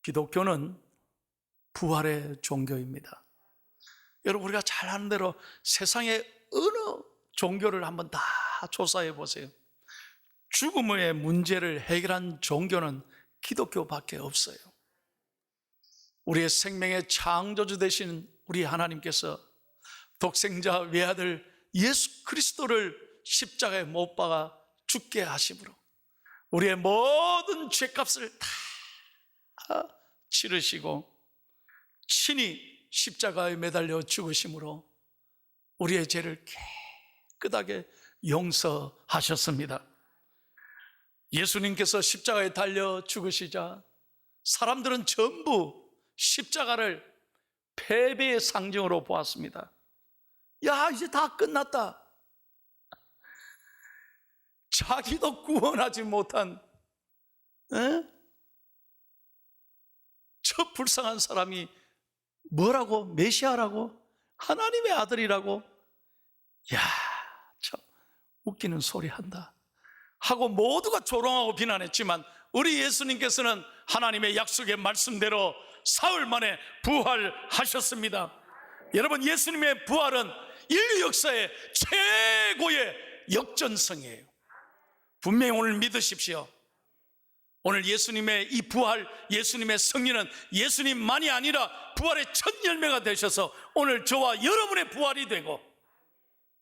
기독교는 부활의 종교입니다. 여러분, 우리가 잘 아는 대로 세상의 어느 종교를 한번 다 조사해 보세요. 죽음의 문제를 해결한 종교는 기독교밖에 없어요. 우리의 생명의 창조주 되신 우리 하나님께서 독생자 외아들 예수 그리스도를 십자가에 못 박아 죽게 하심으로 우리의 모든 죄값을 다 치르시고 친히 십자가에 매달려 죽으심으로 우리의 죄를 깨끗하게 용서하셨습니다. 예수님께서 십자가에 달려 죽으시자 사람들은 전부 십자가를 패배의 상징으로 보았습니다. 야, 이제 다 끝났다. 자기도 구원하지 못한 저 불쌍한 사람이 뭐라고? 메시아라고? 하나님의 아들이라고? 야, 참 웃기는 소리 한다 하고 모두가 조롱하고 비난했지만 우리 예수님께서는 하나님의 약속의 말씀대로 사흘 만에 부활하셨습니다. 여러분, 예수님의 부활은 인류 역사의 최고의 역전성이에요. 분명히 오늘 믿으십시오. 오늘 예수님의 이 부활, 예수님의 승리는 예수님만이 아니라 부활의 첫 열매가 되셔서 오늘 저와 여러분의 부활이 되고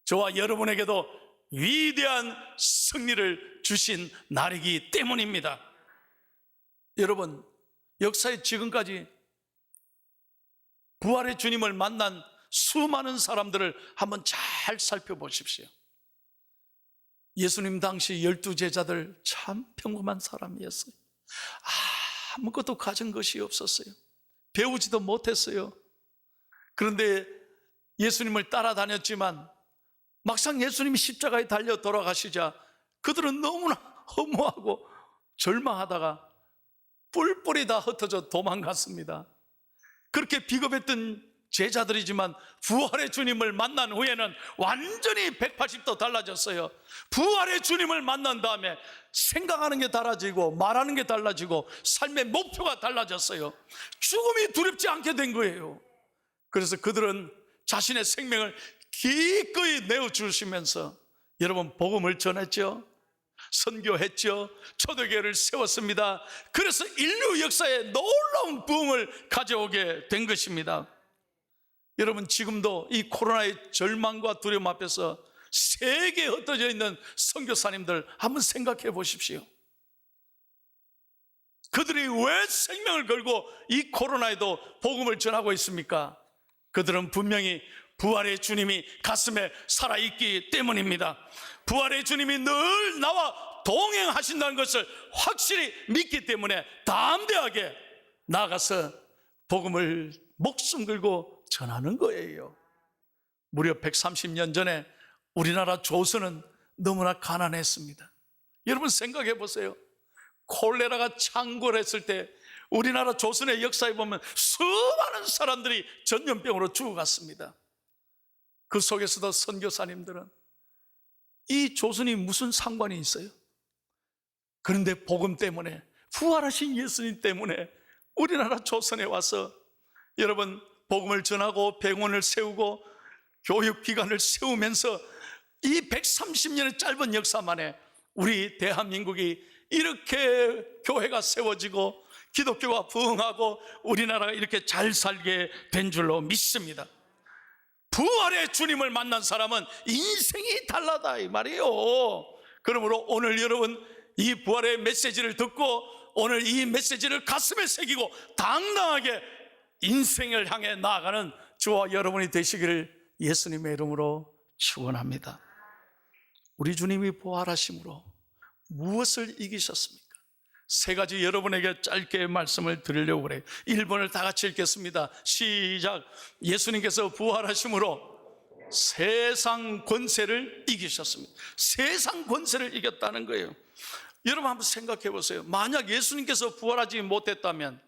저와 여러분에게도 위대한 승리를 주신 날이기 때문입니다. 여러분, 역사의 지금까지 부활의 주님을 만난 수많은 사람들을 한번 잘 살펴보십시오. 예수님 당시 12제자들 참 평범한 사람이었어요. 아무것도 가진 것이 없었어요. 배우지도 못했어요. 그런데 예수님을 따라다녔지만 막상 예수님이 십자가에 달려 돌아가시자 그들은 너무나 허무하고 절망하다가 뿔뿔이 다 흩어져 도망갔습니다. 그렇게 비겁했던 제자들이지만 부활의 주님을 만난 후에는 완전히 180도 달라졌어요. 부활의 주님을 만난 다음에 생각하는 게 달라지고 말하는 게 달라지고 삶의 목표가 달라졌어요. 죽음이 두렵지 않게 된 거예요. 그래서 그들은 자신의 생명을 기꺼이 내어주시면서 여러분 복음을 전했죠. 선교했죠. 초대교회를 세웠습니다. 그래서 인류 역사에 놀라운 부흥을 가져오게 된 것입니다. 여러분, 지금도 이 코로나의 절망과 두려움 앞에서 세계에 흩어져 있는 선교사님들 한번 생각해 보십시오. 그들이 왜 생명을 걸고 이 코로나에도 복음을 전하고 있습니까? 그들은 분명히 부활의 주님이 가슴에 살아있기 때문입니다. 부활의 주님이 늘 나와 동행하신다는 것을 확실히 믿기 때문에 담대하게 나가서 복음을 목숨 걸고 전하는 거예요. 무려 130년 전에 우리나라 조선은 너무나 가난했습니다. 여러분 생각해 보세요. 콜레라가 창궐했을 때 우리나라 조선의 역사에 보면 수많은 사람들이 전염병으로 죽어갔습니다. 그 속에서도 선교사님들은 이 조선이 무슨 상관이 있어요? 그런데 복음 때문에, 부활하신 예수님 때문에 우리나라 조선에 와서 여러분 복음을 전하고 병원을 세우고 교육기관을 세우면서 이 130년의 짧은 역사 만에 우리 대한민국이 이렇게 교회가 세워지고 기독교가 부흥하고 우리나라가 이렇게 잘 살게 된 줄로 믿습니다. 부활의 주님을 만난 사람은 인생이 달라다 이 말이에요. 그러므로 오늘 여러분 이 부활의 메시지를 듣고 오늘 이 메시지를 가슴에 새기고 당당하게 인생을 향해 나아가는 저와 여러분이 되시기를 예수님의 이름으로 축원합니다. 우리 주님이 부활하심으로 무엇을 이기셨습니까? 세 가지 여러분에게 짧게 말씀을 드리려고 그래요. 1번을 다 같이 읽겠습니다. 시작. 예수님께서 부활하심으로 세상 권세를 이기셨습니다. 세상 권세를 이겼다는 거예요. 여러분 한번 생각해 보세요. 만약 예수님께서 부활하지 못했다면,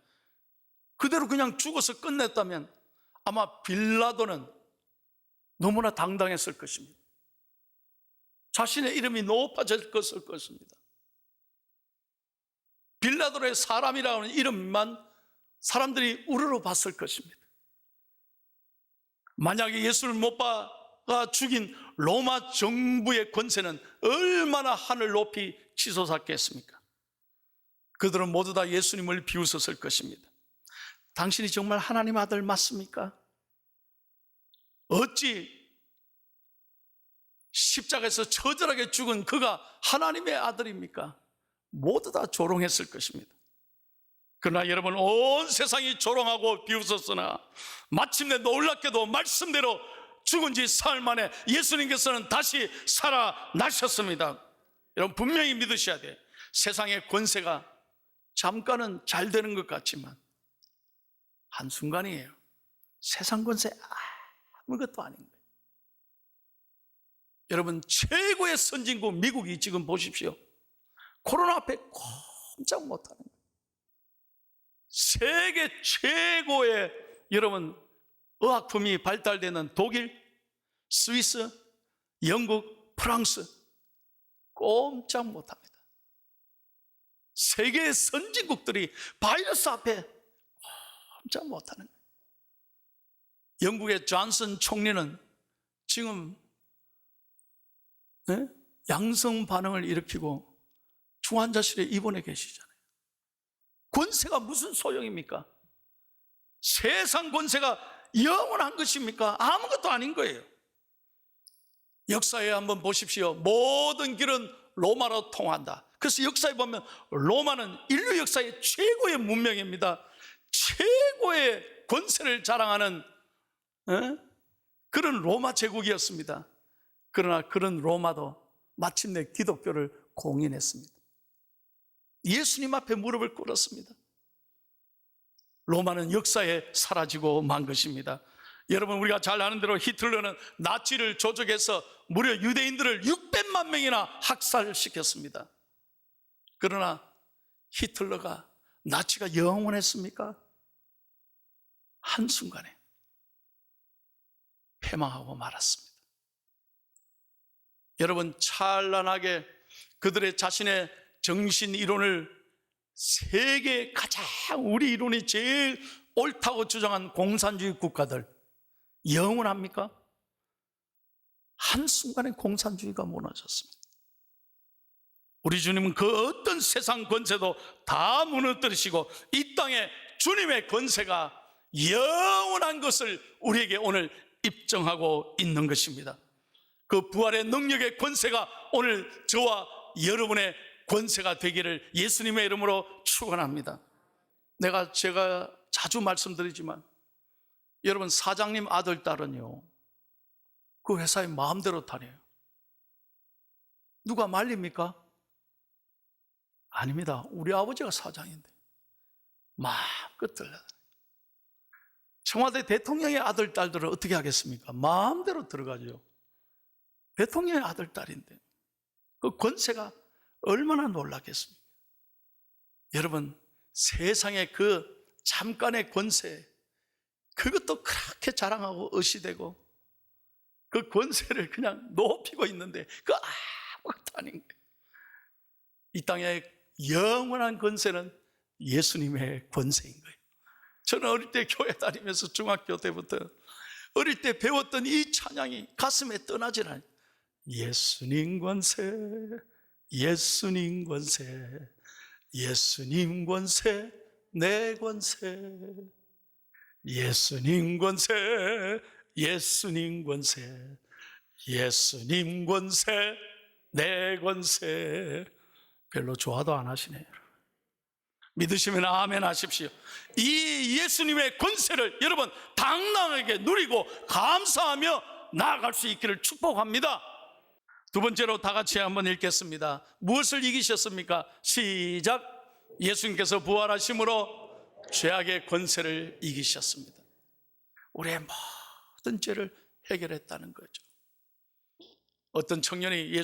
그대로 그냥 죽어서 끝냈다면 아마 빌라도는 너무나 당당했을 것입니다. 자신의 이름이 높아질 것입니다. 빌라도의 사람이라는 이름만 사람들이 우러러 봤을 것입니다. 만약에 예수를 못 박아 죽인 로마 정부의 권세는 얼마나 하늘 높이 치솟았겠습니까? 그들은 모두 다 예수님을 비웃었을 것입니다. 당신이 정말 하나님 아들 맞습니까? 어찌 십자가에서 처절하게 죽은 그가 하나님의 아들입니까? 모두 다 조롱했을 것입니다. 그러나 여러분, 온 세상이 조롱하고 비웃었으나 마침내 놀랍게도 말씀대로 죽은 지 사흘 만에 예수님께서는 다시 살아나셨습니다. 여러분, 분명히 믿으셔야 돼요. 세상의 권세가 잠깐은 잘 되는 것 같지만 한순간이에요. 세상 권세 아무것도 아닌 거예요. 여러분, 최고의 선진국 미국이 지금 보십시오. 코로나 앞에 꼼짝 못하는 거예요. 세계 최고의 여러분 의학품이 발달되는 독일, 스위스, 영국, 프랑스 꼼짝 못합니다. 세계의 선진국들이 바이러스 앞에 꼼짝 못하는 거예요. 영국의 존슨 총리는 지금 양성 반응을 일으키고 중환자실에 입원해 계시잖아요. 권세가 무슨 소용입니까? 세상 권세가 영원한 것입니까? 아무것도 아닌 거예요. 역사에 한번 보십시오. 모든 길은 로마로 통한다. 그래서 역사에 보면 로마는 인류 역사의 최고의 문명입니다. 최고의 권세를 자랑하는 그런 로마 제국이었습니다. 그러나 그런 로마도 마침내 기독교를 공인했습니다. 예수님 앞에 무릎을 꿇었습니다. 로마는 역사에 사라지고 만 것입니다. 여러분, 우리가 잘 아는 대로 히틀러는 나치를 조작해서 무려 유대인들을 600만 명이나 학살시켰습니다. 그러나 히틀러가, 나치가 영원했습니까? 한순간에 패망하고 말았습니다. 여러분, 찬란하게 그들의 자신의 정신 이론을 세계 가장 우리 이론이 제일 옳다고 주장한 공산주의 국가들 영원합니까? 한순간에 공산주의가 무너졌습니다. 우리 주님은 그 어떤 세상 권세도 다 무너뜨리시고 이 땅에 주님의 권세가 영원한 것을 우리에게 오늘 입증하고 있는 것입니다. 그 부활의 능력의 권세가 오늘 저와 여러분의 권세가 되기를 예수님의 이름으로 축원합니다. 제가 자주 말씀드리지만 여러분, 사장님 아들, 딸은요, 그 회사에 마음대로 다녀요. 누가 말립니까? 아닙니다. 우리 아버지가 사장인데 마음껏 들려요. 청와대 대통령의 아들, 딸들은 어떻게 하겠습니까? 마음대로 들어가죠. 대통령의 아들, 딸인데 그 권세가 얼마나 놀랐겠습니까? 여러분, 세상의 그 잠깐의 권세, 그것도 그렇게 자랑하고 의시되고 그 권세를 그냥 높이고 있는데 그 아무것도 아닌 거예요. 이 땅의 영원한 권세는 예수님의 권세인 거예요. 저는 어릴 때 교회 다니면서 중학교 때부터 어릴 때 배웠던 이 찬양이 가슴에 떠나질 않아요. 예수님 권세, 예수님 권세, 예수님 권세, 내 권세, 예수님 권세, 예수님 권세, 예수님 권세, 내 권세. 별로 좋아도 안 하시네요. 믿으시면 아멘 하십시오. 이 예수님의 권세를 여러분 당당하게 누리고 감사하며 나아갈 수 있기를 축복합니다. 두 번째로 다 같이 한번 읽겠습니다. 무엇을 이기셨습니까? 시작. 예수님께서 부활하심으로 죄악의 권세를 이기셨습니다. 우리의 모든 죄를 해결했다는 거죠. 어떤 청년이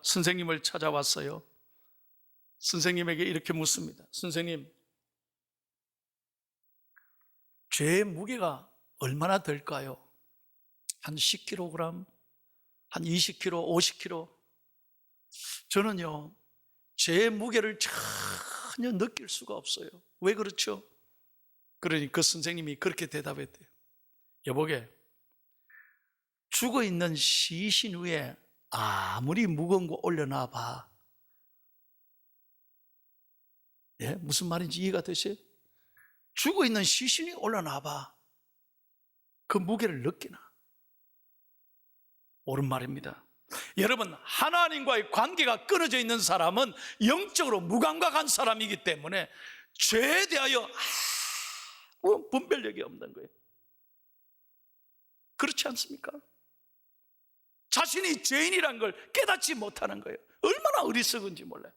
선생님을 찾아왔어요. 선생님에게 이렇게 묻습니다. 선생님, 죄의 무게가 얼마나 될까요? 한 10kg, 한 20kg, 50kg. 저는요, 죄의 무게를 전혀 느낄 수가 없어요. 왜 그렇죠? 그러니 그 선생님이 그렇게 대답했대요. 여보게, 죽어있는 시신 위에 아무리 무거운 거 올려놔봐. 예? 무슨 말인지 이해가 되세요? 죽어있는 시신이 올려놔봐. 그 무게를 느끼나. 옳은 말입니다. 여러분, 하나님과의 관계가 끊어져 있는 사람은 영적으로 무감각한 사람이기 때문에 죄에 대하여 아무 분별력이 없는 거예요. 그렇지 않습니까? 자신이 죄인이란 걸 깨닫지 못하는 거예요. 얼마나 어리석은지 몰라요.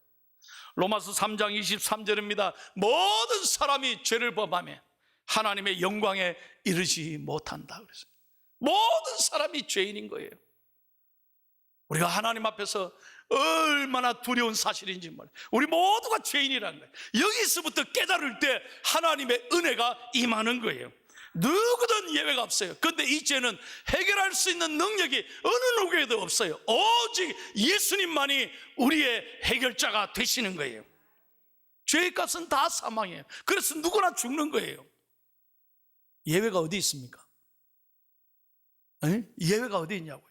로마서 3장 23절입니다. 모든 사람이 죄를 범하며 하나님의 영광에 이르지 못한다 그랬어요. 모든 사람이 죄인인 거예요. 우리가 하나님 앞에서 얼마나 두려운 사실인지 몰라요. 우리 모두가 죄인이라는 거예요. 여기서부터 깨달을 때 하나님의 은혜가 임하는 거예요. 누구든 예외가 없어요. 그런데 이 죄는 해결할 수 있는 능력이 어느 누구에도 없어요. 오직 예수님만이 우리의 해결자가 되시는 거예요. 죄의 값은 다 사망이에요. 그래서 누구나 죽는 거예요. 예외가 어디 있습니까? 예외가 어디 있냐고요.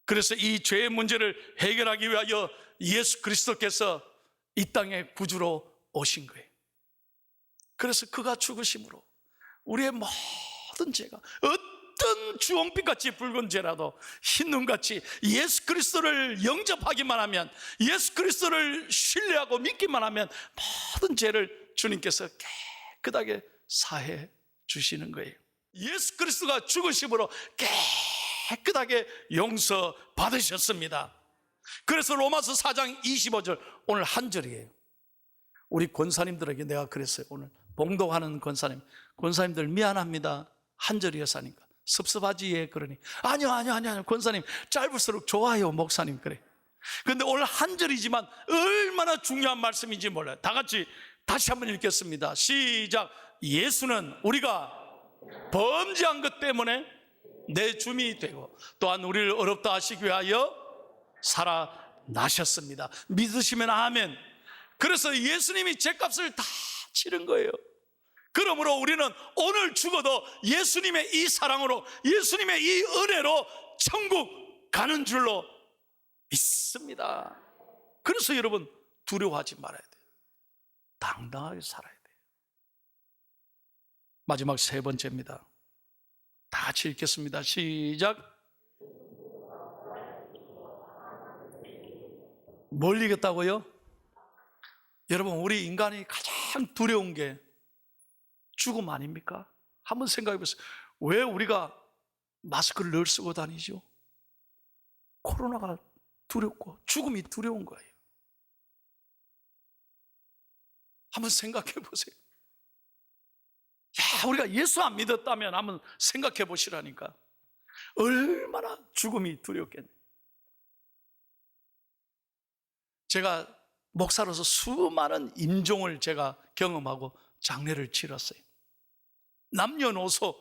그래서 이 죄의 문제를 해결하기 위하여 예수 그리스도께서 이 땅에 구주로 오신 거예요. 그래서 그가 죽으심으로 우리의 모든 죄가, 어떤 주홍빛같이 붉은 죄라도 흰눈같이 예수 그리스도를 영접하기만 하면, 예수 그리스도를 신뢰하고 믿기만 하면 모든 죄를 주님께서 깨끗하게 사해 주시는 거예요. 예수 그리스도가 죽으심으로 깨끗하게 용서받으셨습니다. 그래서 로마서 4장 25절, 오늘 한 절이에요. 우리 권사님들에게 내가 그랬어요. 오늘 봉독하는 권사님들 미안합니다. 한 절이어서 하니까 섭섭하지. 예, 그러니 아니요 권사님 짧을수록 좋아요 목사님. 그래. 그런데 오늘 한 절이지만 얼마나 중요한 말씀인지 몰라요. 다 같이 다시 한번 읽겠습니다. 시작. 예수는 우리가 범죄한 것 때문에 내 주민이 되고 또한 우리를 어렵다 하시기 위하여 살아나셨습니다. 믿으시면 아멘. 그래서 예수님이 죄값을 다 치른 거예요. 그러므로 우리는 오늘 죽어도 예수님의 이 사랑으로, 예수님의 이 은혜로 천국 가는 줄로 믿습니다. 그래서 여러분 두려워하지 말아야 돼요. 당당하게 살아야 돼요. 마지막 세 번째입니다. 다 같이 읽겠습니다. 시작. 뭘 이겼다고요? 여러분, 우리 인간이 가장 두려운 게 죽음 아닙니까? 한번 생각해 보세요. 왜 우리가 마스크를 늘 쓰고 다니죠? 코로나가 두렵고 죽음이 두려운 거예요. 한번 생각해 보세요. 야, 우리가 예수 안 믿었다면 한번 생각해 보시라니까. 얼마나 죽음이 두렵겠네. 제가 목사로서 수많은 임종을 제가 경험하고 장례를 치렀어요. 남녀노소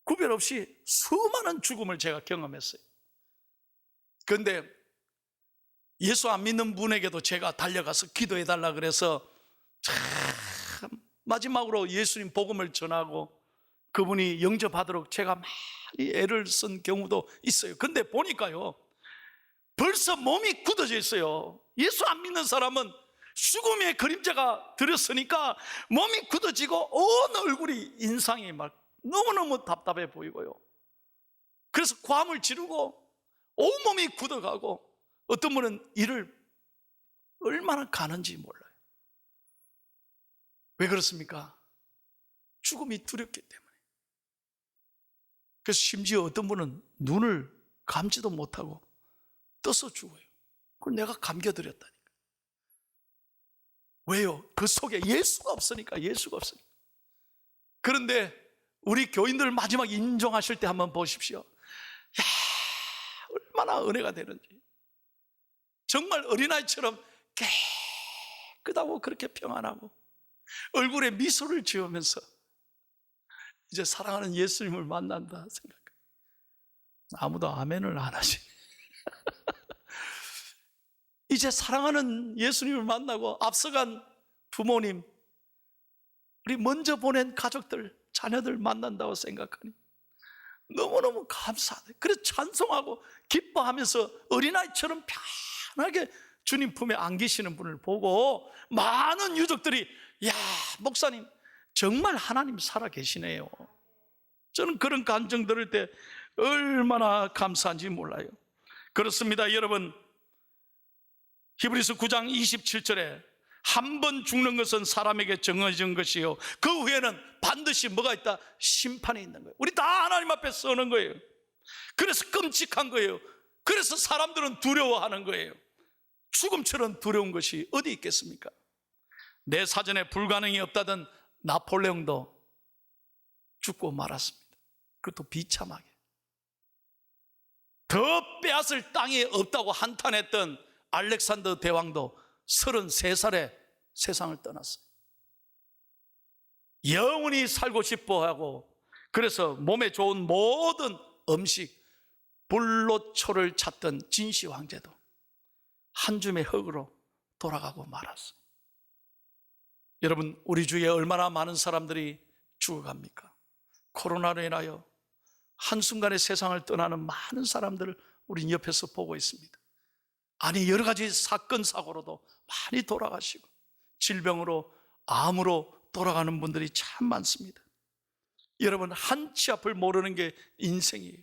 구별 없이 수많은 죽음을 제가 경험했어요. 그런데 예수 안 믿는 분에게도 제가 달려가서 기도해달라 그래서 참 마지막으로 예수님 복음을 전하고 그분이 영접하도록 제가 많이 애를 쓴 경우도 있어요. 근데 보니까요, 벌써 몸이 굳어져 있어요. 예수 안 믿는 사람은 죽음의 그림자가 들었으니까 몸이 굳어지고 온 얼굴이 인상이 막 너무너무 답답해 보이고요. 그래서 고함을 지르고 온몸이 굳어가고 어떤 분은 이를 얼마나 가는지 몰라요. 왜 그렇습니까? 죽음이 두렵기 때문에. 그래서 심지어 어떤 분은 눈을 감지도 못하고 떠서 죽어요. 그걸 내가 감겨드렸다니까. 왜요? 그 속에 예수가 없으니까. 예수가 없으니까. 그런데 우리 교인들 마지막 인정하실 때 한번 보십시오. 야, 얼마나 은혜가 되는지. 정말 어린아이처럼 깨끗하고 그렇게 평안하고 얼굴에 미소를 지으면서 이제 사랑하는 예수님을 만난다 생각해요. 아무도 아멘을 안 하시네. 이제 사랑하는 예수님을 만나고 앞서간 부모님, 우리 먼저 보낸 가족들, 자녀들 만난다고 생각하니 너무너무 감사하다. 그래서 찬송하고 기뻐하면서 어린아이처럼 편하게 주님 품에 안기시는 분을 보고 많은 유족들이 야, 목사님 정말 하나님 살아계시네요. 저는 그런 감정 들을 때 얼마나 감사한지 몰라요. 그렇습니다, 여러분. 히브리서 9장 27절에 한 번 죽는 것은 사람에게 정해진 것이요, 그 후에는 반드시 뭐가 있다? 심판이 있는 거예요. 우리 다 하나님 앞에 서는 거예요. 그래서 끔찍한 거예요. 그래서 사람들은 두려워하는 거예요. 죽음처럼 두려운 것이 어디 있겠습니까? 내 사전에 불가능이 없다던 나폴레옹도 죽고 말았습니다. 그것도 비참하게. 더 빼앗을 땅이 없다고 한탄했던 알렉산더 대왕도 33살에 세상을 떠났어요. 영원히 살고 싶어 하고, 그래서 몸에 좋은 모든 음식, 불로초를 찾던 진시 황제도 한 줌의 흙으로 돌아가고 말았어요. 여러분, 우리 주위에 얼마나 많은 사람들이 죽어갑니까? 코로나로 인하여 한순간에 세상을 떠나는 많은 사람들을 우린 옆에서 보고 있습니다. 아니, 여러 가지 사건 사고로도 많이 돌아가시고 질병으로, 암으로 돌아가는 분들이 참 많습니다. 여러분, 한치 앞을 모르는 게 인생이에요.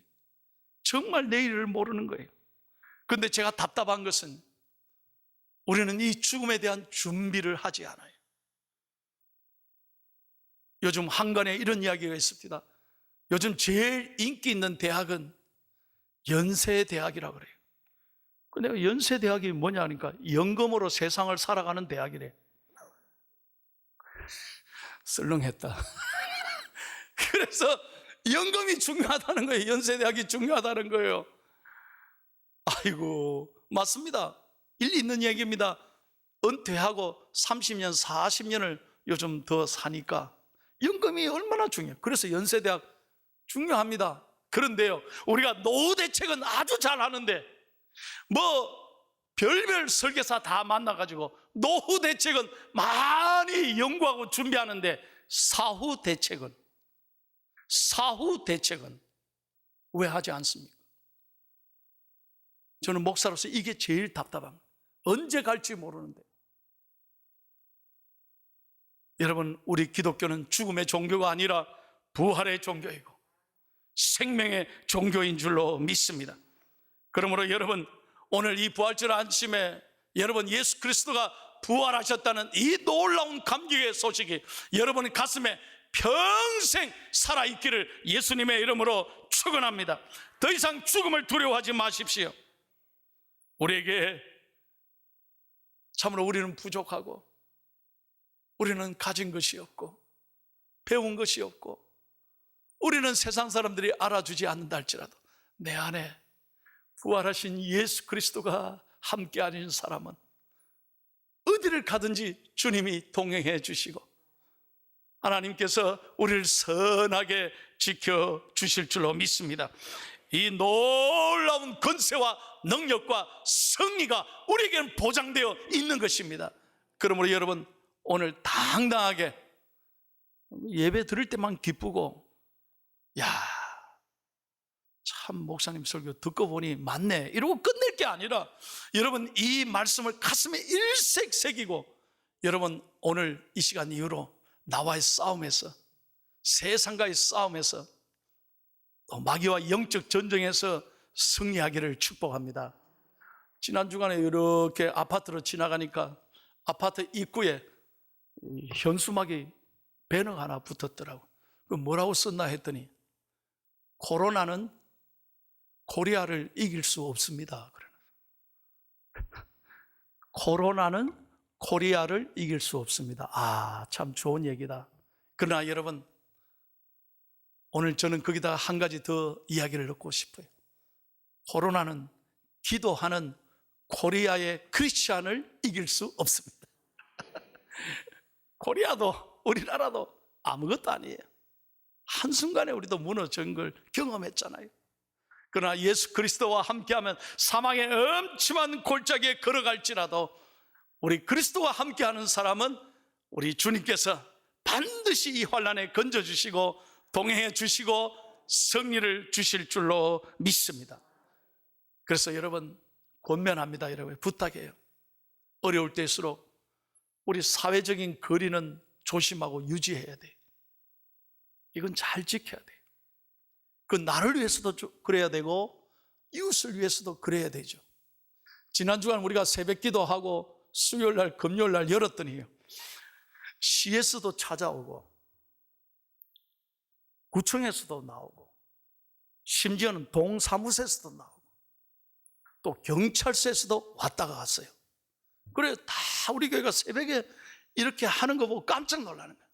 정말 내일을 모르는 거예요. 그런데 제가 답답한 것은 우리는 이 죽음에 대한 준비를 하지 않아요. 요즘 한간에 이런 이야기가 있습니다. 요즘 제일 인기 있는 대학은 연세대학이라고 그래요. 내가 연세대학이 뭐냐 하니까 연금으로 세상을 살아가는 대학이래. 썰렁했다. 그래서 연금이 중요하다는 거예요. 연세대학이 중요하다는 거예요. 아이고, 맞습니다. 일리 있는 얘기입니다. 은퇴하고 30년, 40년을 요즘 더 사니까 연금이 얼마나 중요해요. 그래서 연세대학 중요합니다. 그런데요, 우리가 노후 대책은 아주 잘 하는데 별별 설계사 다 만나가지고 노후 대책은 많이 연구하고 준비하는데 사후 대책은 왜 하지 않습니까? 저는 목사로서 이게 제일 답답합니다. 언제 갈지 모르는데. 여러분, 우리 기독교는 죽음의 종교가 아니라 부활의 종교이고 생명의 종교인 줄로 믿습니다. 그러므로 여러분, 오늘 이 부활절 안심에 여러분, 예수 그리스도가 부활하셨다는 이 놀라운 감격의 소식이 여러분 가슴에 평생 살아있기를 예수님의 이름으로 축원합니다. 더 이상 죽음을 두려워하지 마십시오. 우리에게 참으로 우리는 부족하고 우리는 가진 것이 없고 배운 것이 없고 우리는 세상 사람들이 알아주지 않는다 할지라도 내 안에 부활하신 예수 그리스도가 함께하는 사람은 어디를 가든지 주님이 동행해 주시고 하나님께서 우리를 선하게 지켜주실 줄로 믿습니다. 이 놀라운 권세와 능력과 승리가 우리에게는 보장되어 있는 것입니다. 그러므로 여러분, 오늘 당당하게 예배 드릴 때만 기쁘고 야, 참 목사님 설교 듣고 보니 맞네 이러고 끝낼 게 아니라 여러분, 이 말씀을 가슴에 일색 새기고 여러분, 오늘 이 시간 이후로 나와의 싸움에서, 세상과의 싸움에서, 또 마귀와 영적 전쟁에서 승리하기를 축복합니다. 지난 주간에 이렇게 아파트로 지나가니까 아파트 입구에 현수막이 배너가 하나 붙었더라고요. 그 뭐라고 썼나 했더니 코로나는 코리아를 이길 수 없습니다. 코로나는 코리아를 이길 수 없습니다. 아, 참 좋은 얘기다. 그러나 여러분, 오늘 저는 거기다 한 가지 더 이야기를 넣고 싶어요. 코로나는 기도하는 코리아의 크리스찬을 이길 수 없습니다. 코리아도 우리나라도 아무것도 아니에요. 한순간에 우리도 무너진 걸 경험했잖아요. 그러나 예수 그리스도와 함께하면 사망의 엄침한 골짜기에 걸어갈지라도 우리 그리스도와 함께하는 사람은 우리 주님께서 반드시 이 환난에 건져주시고 동행해 주시고 승리를 주실 줄로 믿습니다. 그래서 여러분 권면합니다. 여러분 부탁해요. 어려울 때일수록 우리 사회적인 거리는 조심하고 유지해야 돼요. 이건 잘 지켜야 돼요. 그 나를 위해서도 그래야 되고 이웃을 위해서도 그래야 되죠. 지난 주간 우리가 새벽 기도하고 수요일 날 금요일 날 열었더니요, 시에서도 찾아오고 구청에서도 나오고 심지어는 동사무소에서도 나오고 또 경찰서에서도 왔다가 갔어요. 그래 다 우리 교회가 새벽에 이렇게 하는 거 보고 깜짝 놀라는 거예요.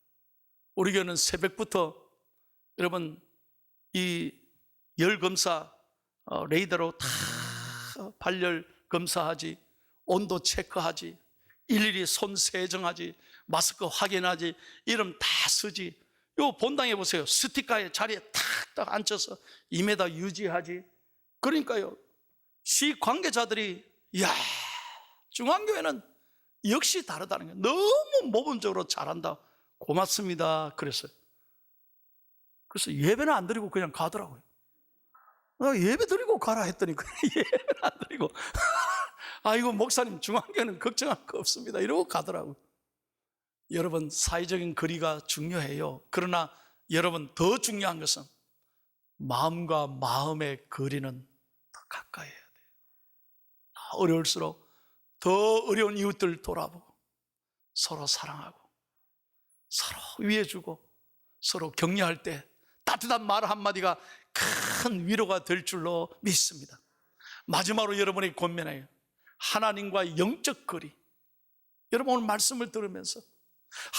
우리 교회는 새벽부터 여러분 이 열검사 레이더로 다 발열 검사하지, 온도 체크하지, 일일이 손 세정하지, 마스크 확인하지, 이름 다 쓰지. 요 본당에 보세요. 스티커에 자리에 탁탁 앉혀서 2m 유지하지. 그러니까요, 시 관계자들이 이야, 중앙교회는 역시 다르다는 거예요. 너무 모범적으로 잘한다, 고맙습니다 그랬어요. 그래서 예배는 안 드리고 그냥 가더라고요. 예배 드리고 가라 했더니 그냥 예배는 안 드리고 아이고 목사님 중앙교회는 걱정할 거 없습니다 이러고 가더라고요. 여러분 사회적인 거리가 중요해요. 그러나 여러분 더 중요한 것은 마음과 마음의 거리는 더 가까이 해야 돼요. 어려울수록 더 어려운 이웃들 돌아보고 서로 사랑하고 서로 위해주고 서로 격려할 때 따뜻한 말 한마디가 큰 위로가 될 줄로 믿습니다. 마지막으로 여러분에게 권면해요. 하나님과 영적 거리. 여러분 오늘 말씀을 들으면서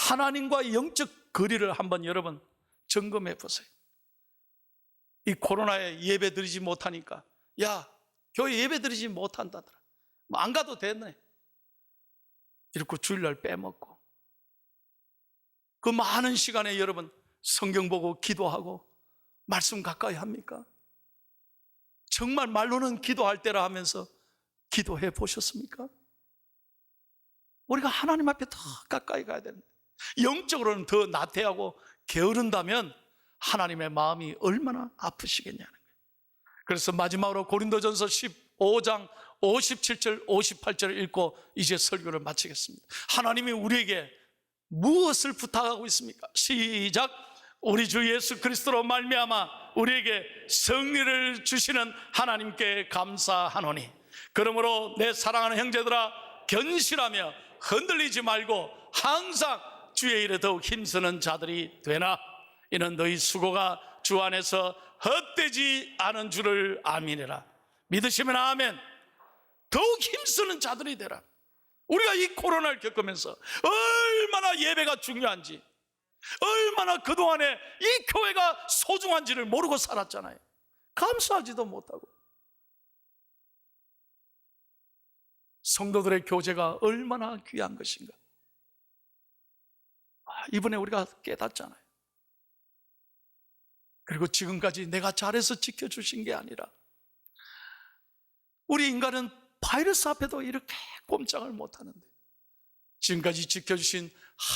하나님과 영적 거리를 한번 여러분 점검해 보세요. 이 코로나에 예배 드리지 못하니까 야 교회 예배 드리지 못한다더라, 뭐 안 가도 됐네 이렇게 주일날 빼먹고 그 많은 시간에 여러분 성경 보고 기도하고 말씀 가까이 합니까? 정말 말로는 기도할 때라 하면서 기도해 보셨습니까? 우리가 하나님 앞에 더 가까이 가야 되는데 영적으로는 더 나태하고 게으른다면 하나님의 마음이 얼마나 아프시겠냐는 거예요. 그래서 마지막으로 고린도전서 15장 57절 58절을 읽고 이제 설교를 마치겠습니다. 하나님이 우리에게 무엇을 부탁하고 있습니까? 시작. 우리 주 예수 그리스도로 말미암아 우리에게 승리를 주시는 하나님께 감사하노니 그러므로 내 사랑하는 형제들아 견실하며 흔들리지 말고 항상 주의 일에 더욱 힘쓰는 자들이 되나 이는 너희 수고가 주 안에서 헛되지 않은 줄을 아미니라. 믿으시면 아멘. 더욱 힘쓰는 자들이 되라. 우리가 이 코로나를 겪으면서 얼마나 예배가 중요한지, 얼마나 그동안에 이 교회가 소중한지를 모르고 살았잖아요. 감사하지도 못하고 성도들의 교제가 얼마나 귀한 것인가 이번에 우리가 깨닫잖아요. 그리고 지금까지 내가 잘해서 지켜주신 게 아니라 우리 인간은 바이러스 앞에도 이렇게 꼼짝을 못하는데 지금까지 지켜주신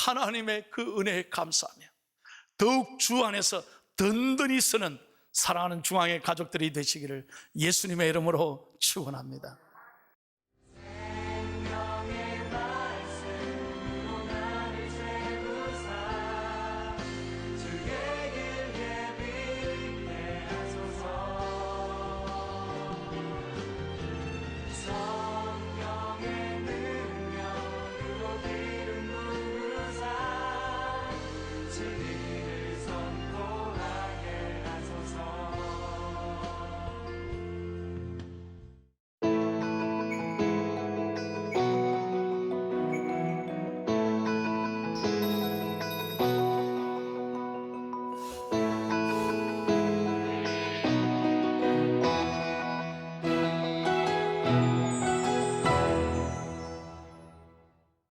하나님의 그 은혜에 감사하며 더욱 주 안에서 든든히 쓰는 사랑하는 중앙의 가족들이 되시기를 예수님의 이름으로 축원합니다.